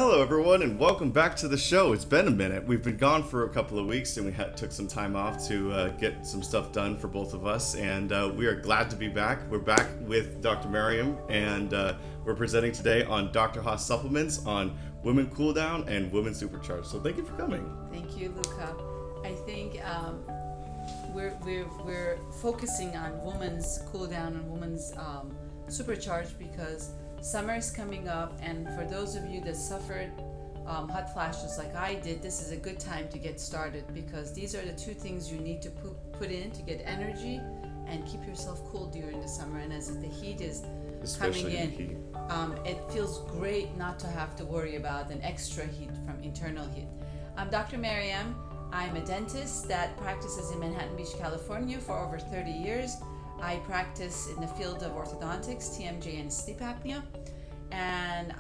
Hello, everyone, and welcome back to the show. It's been a minute. We've been gone for a couple of weeks, and we took some time off to get some stuff done for both of us. And we are glad to be back. We're back with Dr. Mariam, and we're presenting today on Dr. Haas supplements on Women Cool Down and Women Supercharged. So thank you for coming. Thank you, Luca. I think we're focusing on women's cool down and women's supercharged because summer is coming up, and for those of you that suffered hot flashes like I did, this is a good time to get started because these are the two things you need to put in to get energy and keep yourself cool during the summer. And as the heat is coming in, it feels great not to have to worry about an extra heat from internal heat. I'm Dr. Mariam. I'm a dentist that practices in Manhattan Beach, California for over 30 years. I practice in the field of orthodontics, TMJ, and sleep apnea. And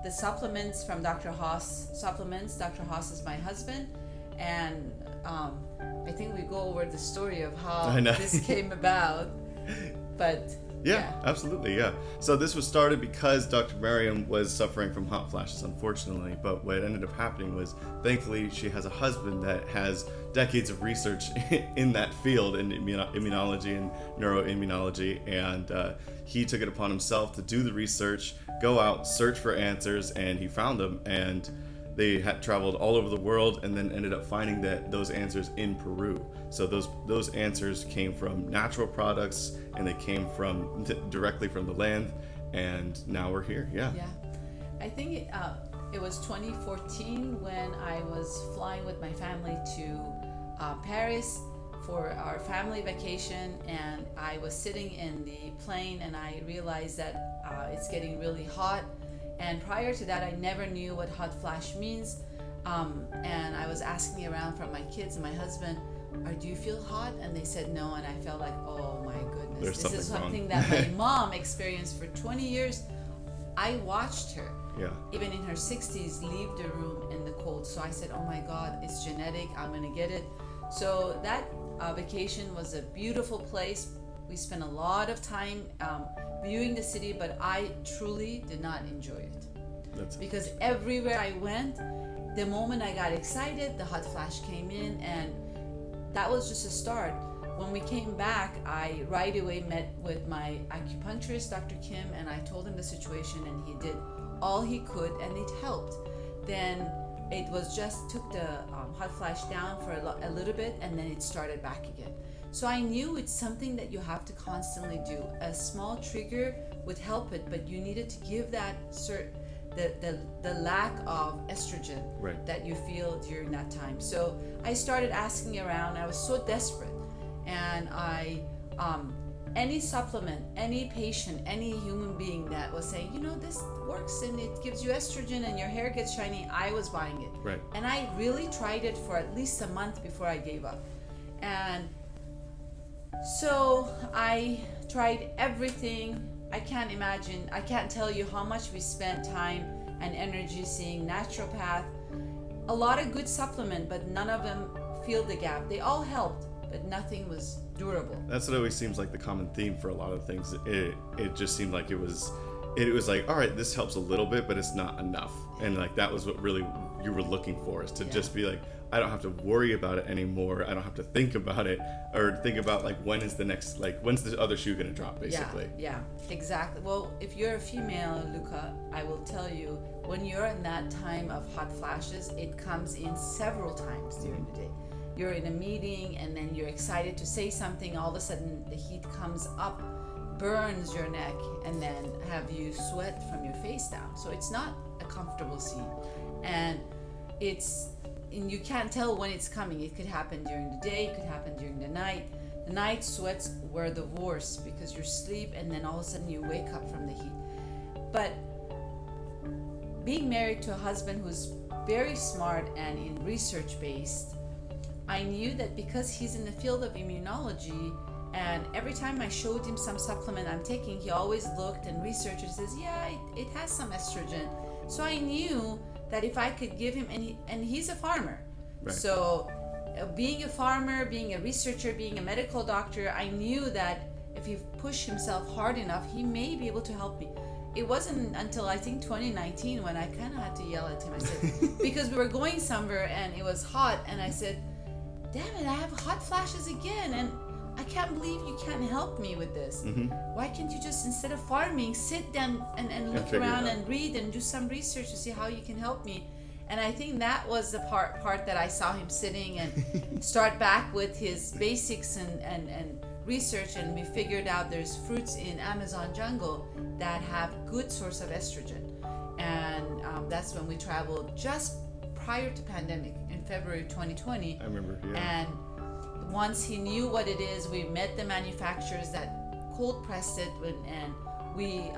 the supplements from Dr. Haas supplements. Dr. Haas is my husband. And I think we go over the story of how this came about. But yeah, absolutely, yeah. So this was started because Dr. Mariam was suffering from hot flashes, unfortunately. But what ended up happening was, thankfully, she has a husband that has decades of research in that field, in immunology and neuroimmunology, and he took it upon himself to do the research, go out, search for answers, and he found them. And they had traveled all over the world and then ended up finding those answers in Peru. So those answers came from natural products, and they came from directly from the land, and now we're here. Yeah. I think it was 2014 when I was flying with my family to Paris for our family vacation, and I was sitting in the plane and I realized that it's getting really hot. And prior to that, I never knew what hot flash means. And I was asking around from my kids and my husband, do you feel hot? And they said no. And I felt like, oh my goodness, this is something that my mom experienced for 20 years. I watched her, even in her 60s, leave the room in the cold. So I said, oh my God, it's genetic. I'm going to get it. So that vacation was a beautiful place. We spent a lot of time viewing the city, but I truly did not enjoy it. Because everywhere I went, the moment I got excited, the hot flash came in, and that was just a start. When we came back, I right away met with my acupuncturist, Dr. Kim, and I told him the situation, and he did all he could, and it helped. Then it was just took the hot flash down for a little bit, and then it started back again. So I knew it's something that you have to constantly do. A small trigger would help it, but you needed to give that the lack of estrogen that you feel during that time. So I started asking around. I was so desperate, and I any supplement, any patient, any human being that was saying, this works and it gives you estrogen and your hair gets shiny, I was buying it. And I really tried it for at least a month before I gave up. And so I tried everything. I can't tell you how much we spent time and energy seeing naturopath, a lot of good supplement, but none of them filled the gap. They all helped, but nothing was durable. That's what always seems like the common theme for a lot of things. It just seemed like it was like, all right, this helps a little bit, but it's not enough. And like that was what really you were looking for, is to just be like, I don't have to worry about it anymore. I don't have to think about it or think about when's the other shoe going to drop, basically. Yeah, exactly. Well, if you're a female, Luca, I will tell you, when you're in that time of hot flashes, it comes in several times during the day. You're in a meeting and then you're excited to say something. All of a sudden the heat comes up, burns your neck, and then have you sweat from your face down. So it's not a comfortable scene. And you can't tell when it's coming. It could happen during the day, it could happen during the night. The night sweats were the worst because you sleep and then all of a sudden you wake up from the heat. But being married to a husband who's very smart and in research based, I knew that because he's in the field of immunology, and every time I showed him some supplement I'm taking, he always looked and researched and says, it has some estrogen. So I knew that if I could give him, and he's a farmer. So being a farmer, being a researcher, being a medical doctor, I knew that if he pushed himself hard enough, he may be able to help me. it wasn't until I think 2019 when I kind of had to yell at him. I said, because we were going somewhere and it was hot, and I said, damn it, I have hot flashes again, and I can't believe you can't help me with this. Why can't you just, instead of farming, sit down and look around and read and do some research to see how you can help me? And I think that was the part that I saw him sitting and start back with his basics and research, and we figured out there's fruits in Amazon jungle that have good source of estrogen. And that's when we traveled just prior to pandemic in February 2020. I remember, yeah. And once he knew what it is, we met the manufacturers that cold pressed it, and we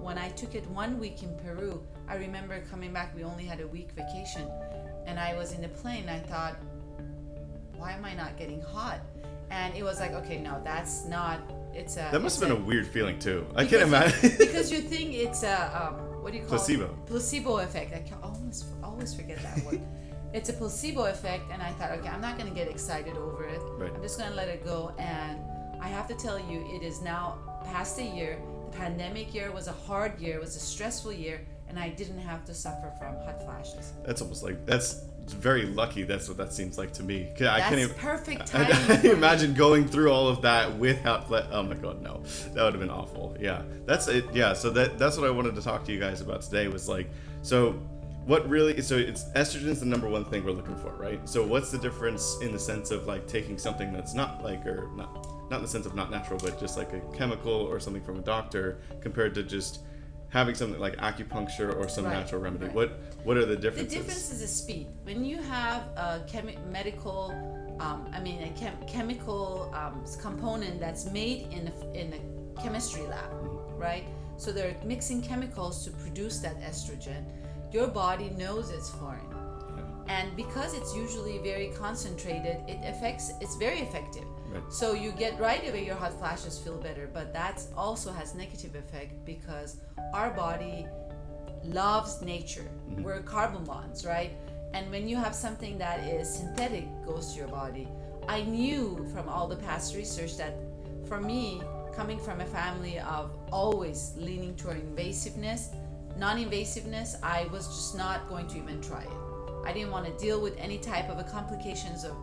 when I took it 1 week in Peru, I remember coming back, we only had a week vacation, and I was in the plane, I thought, why am I not getting hot? And it was like, okay, no, that's not, it's a... That must have been a weird feeling too. I can't imagine. Because you think it's a, what do you call placebo. it? Placebo effect. I can always forget that word. It's a placebo effect, and I thought, okay, I'm not going to get excited over it. Right. I'm just going to let it go. And I have to tell you, it is now past a year. The pandemic year was a hard year. It was a stressful year, and I didn't have to suffer from hot flashes. That's almost like, that's very lucky. That's what that seems like to me. That's perfect timing. I imagine going through all of that with hot flash. Oh my god, no, that would have been awful. Yeah, that's it. Yeah, so that's what I wanted to talk to you guys about today. Was like, so what really? So it's estrogen's the number one thing we're looking for, right? So what's the difference in the sense of like taking something that's not like, or not in the sense of not natural, but just like a chemical or something from a doctor compared to just having something like acupuncture or some natural remedy? Right. What are the differences? The difference is the speed. When you have a chemical component that's made in a chemistry lab, right? So they're mixing chemicals to produce that estrogen. Your body knows it's foreign. And because it's usually very concentrated, it's very effective. Right. So you get right away, your hot flashes feel better, but that also has negative effect because our body loves nature. We're carbon bonds, right? And when you have something that is synthetic goes to your body, I knew from all the past research that for me, coming from a family of always leaning toward non-invasiveness, I was just not going to even try it. I didn't want to deal with any type of complications of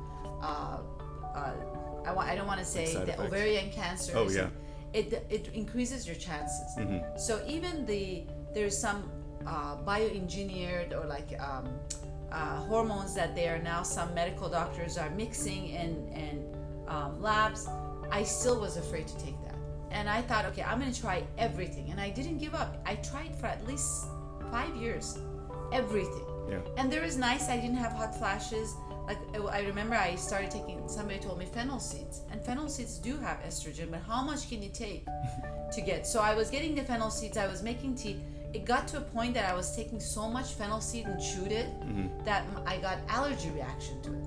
I don't want to say the ovarian cancer. Oh yeah. It increases your chances. So even there's some bioengineered or like hormones that they are now some medical doctors are mixing in labs. I still was afraid to take that, and I thought, okay, I'm going to try everything, and I didn't give up. I tried for at least 5 years, everything. Yeah. And there was nice. I didn't have hot flashes. Like I remember I started taking, somebody told me fennel seeds, and fennel seeds do have estrogen, but how much can you take to get? So I was getting the fennel seeds, I was making tea. It got to a point that I was taking so much fennel seed and chewed it that I got allergy reaction to it.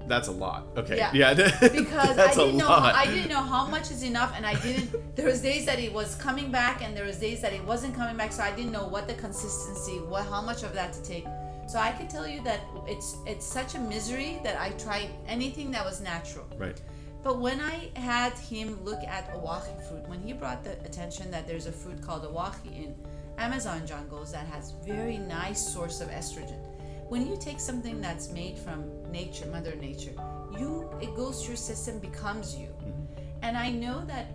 That's a lot. Okay. Yeah. Because I didn't know how much is enough, and there was days that it was coming back and there was days that it wasn't coming back, so I didn't know what the consistency, how much of that to take. So I can tell you that it's such a misery that I tried anything that was natural. Right. But when I had him look at awahi fruit, when he brought the attention that there's a fruit called awahi in Amazon jungles that has very nice source of estrogen. When you take something that's made from nature, Mother Nature, it goes to your system, becomes you. And I know that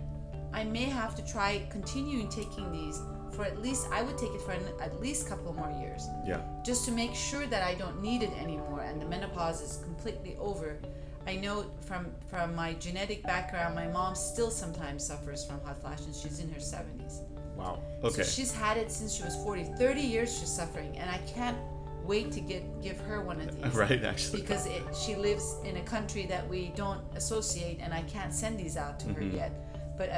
I may have to try continuing taking these for at least, I would take it for at least a couple more years. Yeah. Just to make sure that I don't need it anymore and the menopause is completely over. I know from my genetic background, my mom still sometimes suffers from hot flashes. She's in her 70s. Wow. Okay. So she's had it since she was 40. 30 years she's suffering, and I can't wait to give her one of these. Right, actually. Because she lives in a country that we don't associate, and I can't send these out to her yet. But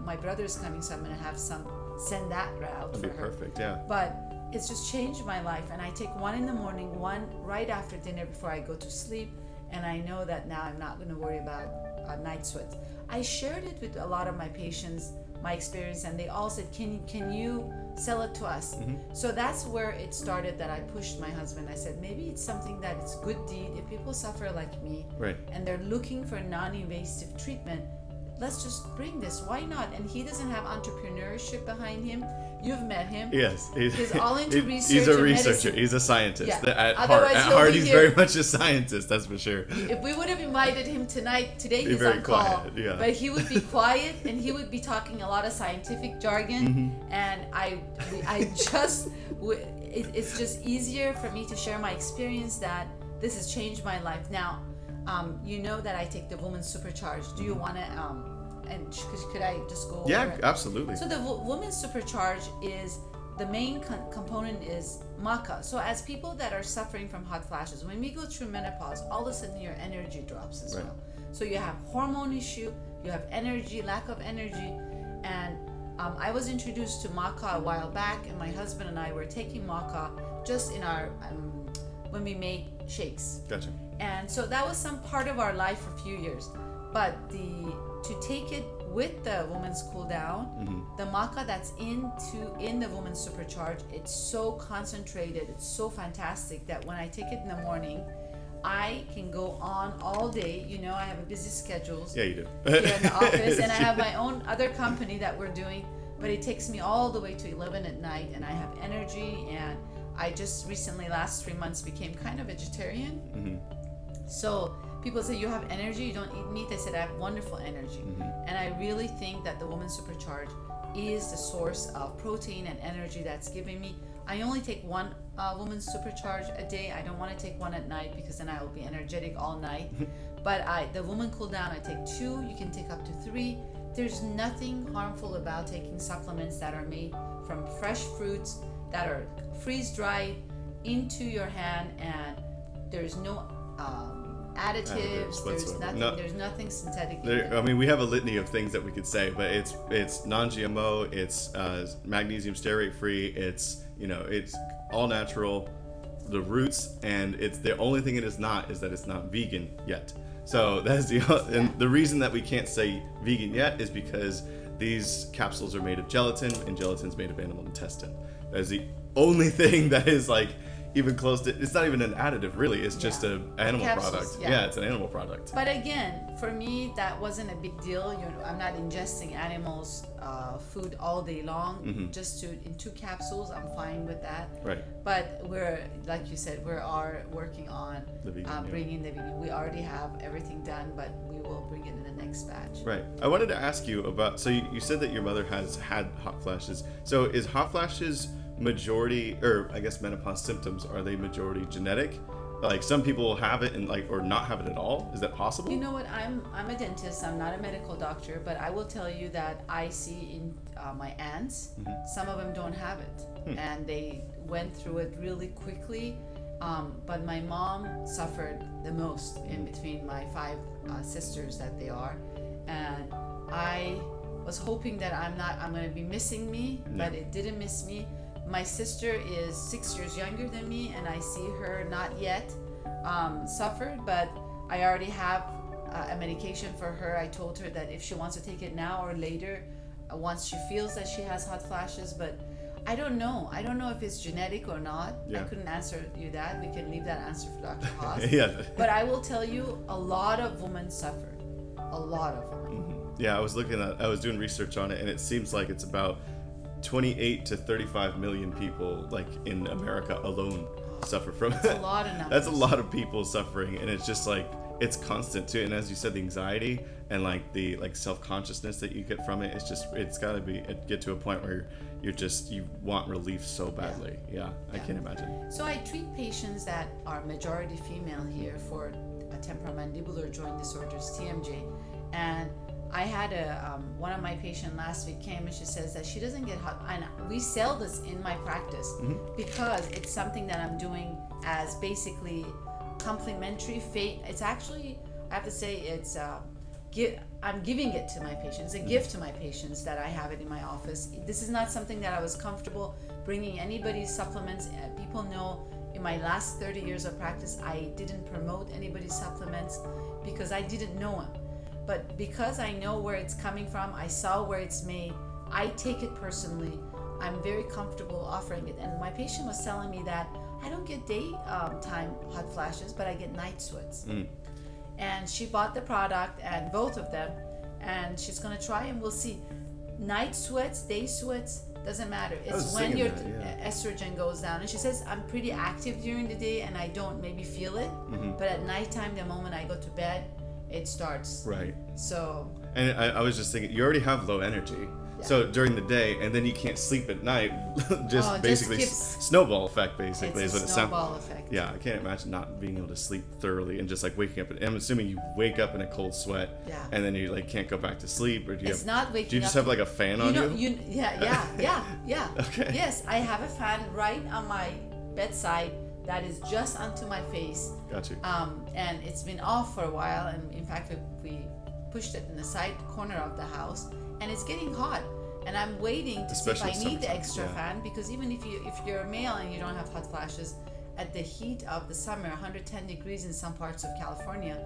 my brother's coming, so I'm going to have send that out for her. That'd be perfect, yeah. But it's just changed my life, and I take one in the morning, one right after dinner before I go to sleep, and I know that now I'm not going to worry about night sweats. I shared it with a lot of my patients, my experience, and they all said, can you sell it to us? So that's where it started, that I pushed my husband. I said, maybe it's something that it's good deed. If people suffer like me, right, and they're looking for non-invasive treatment, let's just bring this. Why not? And he doesn't have entrepreneurship behind him. You've met him. Yes, he's all into research. He's a and researcher. medicine. He's a scientist. Yeah. At Otherwise, he'll heart, be he's here. very much a scientist. That's for sure. If we would have invited him today Be he's very on call. quiet, yeah. But he would be quiet and he would be talking a lot of scientific jargon. Mm-hmm. And it's just easier for me to share my experience that this has changed my life. Now, you know that I take the Woman Supercharge. Do you want to, and could I just go over Yeah, it? absolutely. So the Woman Supercharge is, the main component is maca. So as people that are suffering from hot flashes, when we go through menopause, all of a sudden your energy drops as Right. well. So you have hormone issue, you have energy, lack of energy, and I was introduced to maca a while back, and my husband and I were taking maca just in our when we made shakes. Gotcha. And so that was some part of our life for a few years. But to take it with the Woman's Cool Down, the maca that's in the Woman's Supercharge, it's so concentrated, it's so fantastic that when I take it in the morning, I can go on all day. You know, I have a busy schedule Yeah, you do. here in the office, and I have my own other company that we're doing, but it takes me all the way to 11 at night, and I have energy. And I just recently, last 3 months, became kind of vegetarian. So people say, you have energy, you don't eat meat. I said, I have wonderful energy. And I really think that the Woman Supercharge is the source of protein and energy that's giving me. I only take one Woman's Supercharge a day. I don't want to take one at night because then I will be energetic all night. But the Woman Cool Down, I take 2. You can take up to 3. There's nothing harmful about taking supplements that are made from fresh fruits that are freeze-dried into your hand, and there's no additives. There's whatsoever. nothing. No. There's nothing synthetic. in There, it. I mean, we have a litany of things that we could say, but it's non-GMO, it's magnesium stearate free, it's all natural, the roots, and it's the only thing it is not is that it's not vegan yet. So that's and the reason that we can't say vegan yet is because these capsules are made of gelatin, and gelatin's made of animal intestine. That is the only thing that is like even close to. It's not even an additive, really. It's just an animal Capsules, product. yeah. It's an animal product. But again, for me, that wasn't a big deal. I'm not ingesting animals' food all day long. Just in 2 capsules, I'm fine with that. Right. But we're, like you said, we are working on The vegan, bringing the vegan. We already have everything done, but we will bring it in the next batch. Right. I wanted to ask you about. So you said that your mother has had hot flashes. So is hot flashes majority, or I guess menopause symptoms, are they majority genetic? Like some people have it and or not have it at all. Is that possible? You know what? I'm a dentist. I'm not a medical doctor, but I will tell you that I see in my aunts, some of them don't have it, and they went through it really quickly. But my mom suffered the most in between my 5 sisters that they are, and I was hoping that I'm going to be missing me, but it didn't miss me. My sister is 6 years younger than me, and I see her not yet suffered, but I already have a medication for her. I told her that if she wants to take it now or later, once she feels that she has hot flashes, but I don't know. I don't know if it's genetic or not. Yeah. I couldn't answer you that. We can leave that answer for Dr. Haas. Yeah. But I will tell you, a lot of women suffer. A lot of women. Yeah, I was doing research on it, and it seems like it's about 28 to 35 million people, like in America alone, suffer from it. That's a lot of numbers. That's a lot of people suffering, and it's just like it's constant too. And as you said, the anxiety and like the self-consciousness that you get from it, it's got to get to a point where you want relief so badly. Yeah, I can't imagine. So I treat patients that are majority female here for temporomandibular joint disorders, TMJ, and I had one of my patients last week came and she says that she doesn't get hot, and we sell this in my practice because it's something that I'm doing as basically complimentary. It's actually, I have to say, it's I'm giving it to my patients. It's a gift to my patients that I have it in my office. This is not something that I was comfortable bringing anybody's supplements. People know in my last 30 years of practice, I didn't promote anybody's supplements because I didn't know them. But because I know where it's coming from, I saw where it's made, I take it personally. I'm very comfortable offering it. And my patient was telling me that I don't get daytime hot flashes, but I get night sweats. And she bought the product, and both of them, and she's gonna try, and we'll see. Night sweats, day sweats, doesn't matter. It's was when thinking your that, yeah. estrogen goes down. And she says, I'm pretty active during the day and I don't maybe feel it, but at nighttime, the moment I go to bed, it starts. Right. So. And I was just thinking, you already have low energy. So during the day, and then you can't sleep at night, basically snowball effect, basically, is what it sounds. Snowball effect. Yeah, I can't imagine not being able to sleep thoroughly and just like waking up. I'm assuming you wake up in a cold sweat, and then you like can't go back to sleep, or do you It's not waking up. Do you just have like a fan on you? Yeah. Okay. Yes, I have a fan right on my bedside that is just onto my face. Got you. And it's been off for a while, and in fact, we pushed it in the side corner of the house, and it's getting hot. And I'm waiting to Especially see if I need the summertime, extra fan, because even if you're a male and you don't have hot flashes, at the heat of the summer, 110 degrees in some parts of California,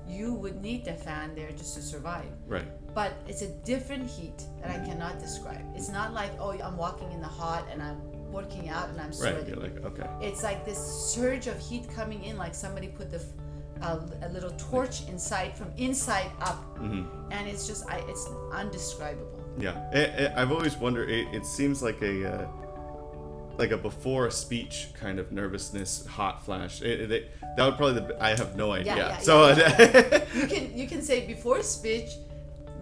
you would need the fan there just to survive. Right. But it's a different heat that I cannot describe. It's not like, oh, I'm walking in the hot and I'm working out and I'm sweating. Right. You're like, okay. It's like this surge of heat coming in, like somebody put a little torch inside, from inside up, and it's just it's undescribable. Yeah, I've always wondered. It seems like a before a speech kind of nervousness, hot flash. That would probably I have no idea. You can say before speech,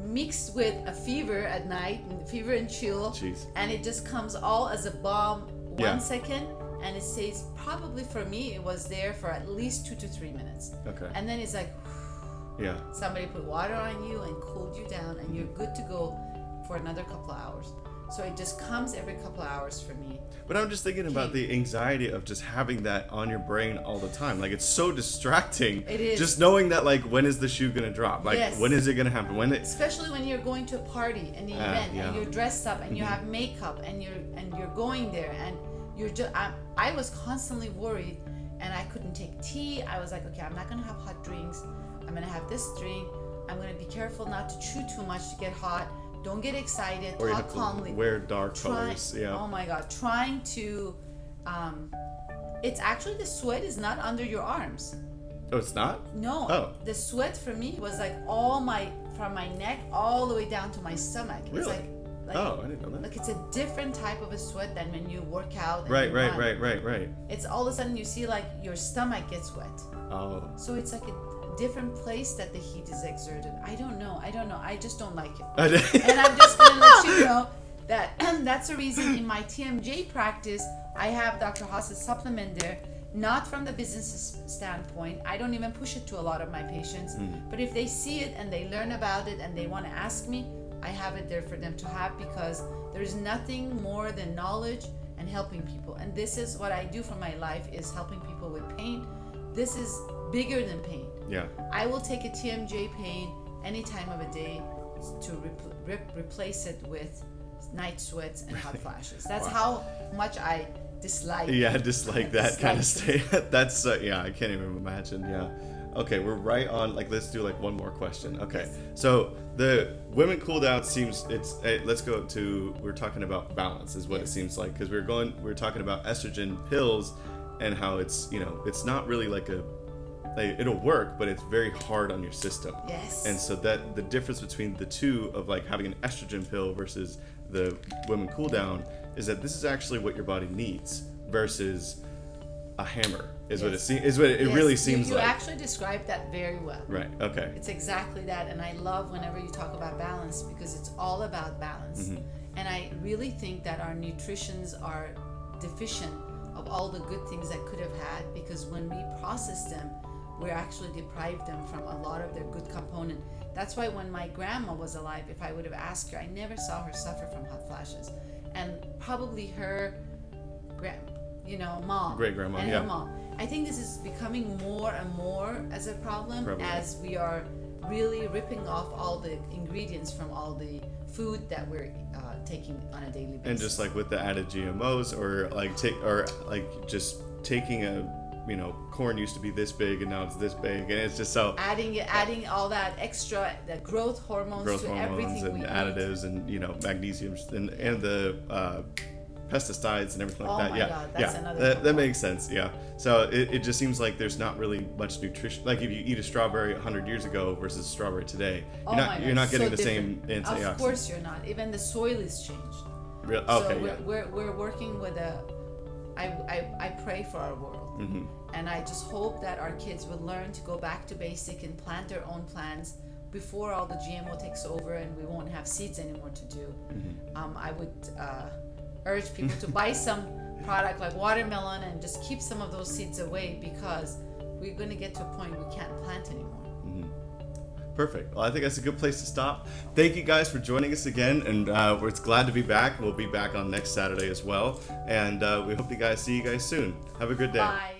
mixed with a fever at night, and fever and chill. Jeez. And it just comes all as a bomb 1 second. And it stays, probably for me, it was there for at least 2 to 3 minutes. Okay. And then it's like, somebody put water on you and cooled you down, and you're good to go for another couple of hours. So it just comes every couple of hours for me. But I'm just thinking about the anxiety of just having that on your brain all the time. Like, it's so distracting. It is. Just knowing that, like, when is the shoe gonna drop? Like, when is it gonna happen? Especially when you're going to a party, an event, and you're dressed up, and you have makeup, and you're going there, and you're just. I was constantly worried, and I couldn't take tea. I was like, okay, I'm not gonna have hot drinks. I'm gonna have this drink. I'm gonna be careful not to chew too much to get hot. Don't get excited. Or talk you have calmly. To wear dark colors. Yeah. Oh my God! Trying to, it's actually, the sweat is not under your arms. Oh, it's not? No. Oh. The sweat for me was like from my neck all the way down to my stomach. Really? It's like oh, I didn't know that. Like, it's a different type of a sweat than when you work out. And Right. run. It's all of a sudden you see like your stomach gets wet. Oh. So it's like a different place that the heat is exerted. I don't know. I just don't like it. And I'm just gonna let you know that that's the reason in my TMJ practice I have Dr. Haas's supplement there, not from the business standpoint. I don't even push it to a lot of my patients, but if they see it and they learn about it and they want to ask me, I have it there for them to have, because there's nothing more than knowledge and helping people. And this is what I do for my life, is helping people with pain. This is bigger than pain. Yeah. I will take a TMJ pain any time of a day to replace it with night sweats and hot flashes. That's how much I dislike. Yeah, dislike that kind of state. That's I can't even imagine. Yeah. Okay, we're right on. Like, let's do like one more question. Okay, so the women cool down seems let's go to, we're talking about balance is what it seems like, because we're talking about estrogen pills and how it's it's not really like it'll work, but it's very hard on your system. Yes. And so that the difference between the two of like having an estrogen pill versus the women cool down is that this is actually what your body needs versus a hammer is what it seems. Is what it really seems like. You actually described that very well. Right. Okay. It's exactly that, and I love whenever you talk about balance, because it's all about balance. And I really think that our nutritions are deficient of all the good things that could have had, because when we process them, we actually deprive them from a lot of their good component. That's why when my grandma was alive, if I would have asked her, I never saw her suffer from hot flashes, and probably her mom, great grandma, and her mom. I think this is becoming more and more as a problem as we are really ripping off all the ingredients from all the food that we're taking on a daily basis. And just like with the added GMOs, or just taking corn used to be this big and now it's this big, and it's just so adding all that extra, the growth hormones to everything and we additives eat. and magnesium and the pesticides and everything like Oh that. my Yeah, God, that's yeah, another that problem. makes sense. Yeah, so it just seems like there's not really much nutrition. Like if you eat a strawberry 100 years ago versus a strawberry today, Oh my God, you're not getting so the same different. antioxidants. Of course you're not. Even the soil is changed. Okay, So yeah. we're working with I pray for our world. Mm-hmm. And I just hope that our kids will learn to go back to basic and plant their own plants before all the GMO takes over and we won't have seeds anymore to do. I would urge people to buy some product like watermelon and just keep some of those seeds away, because we're going to get to a point we can't plant anymore. Perfect. Well, I think that's a good place to stop. Thank you guys for joining us again, and we're glad to be back. We'll be back on next Saturday as well, and we hope to see you guys soon. Have a good day. Bye.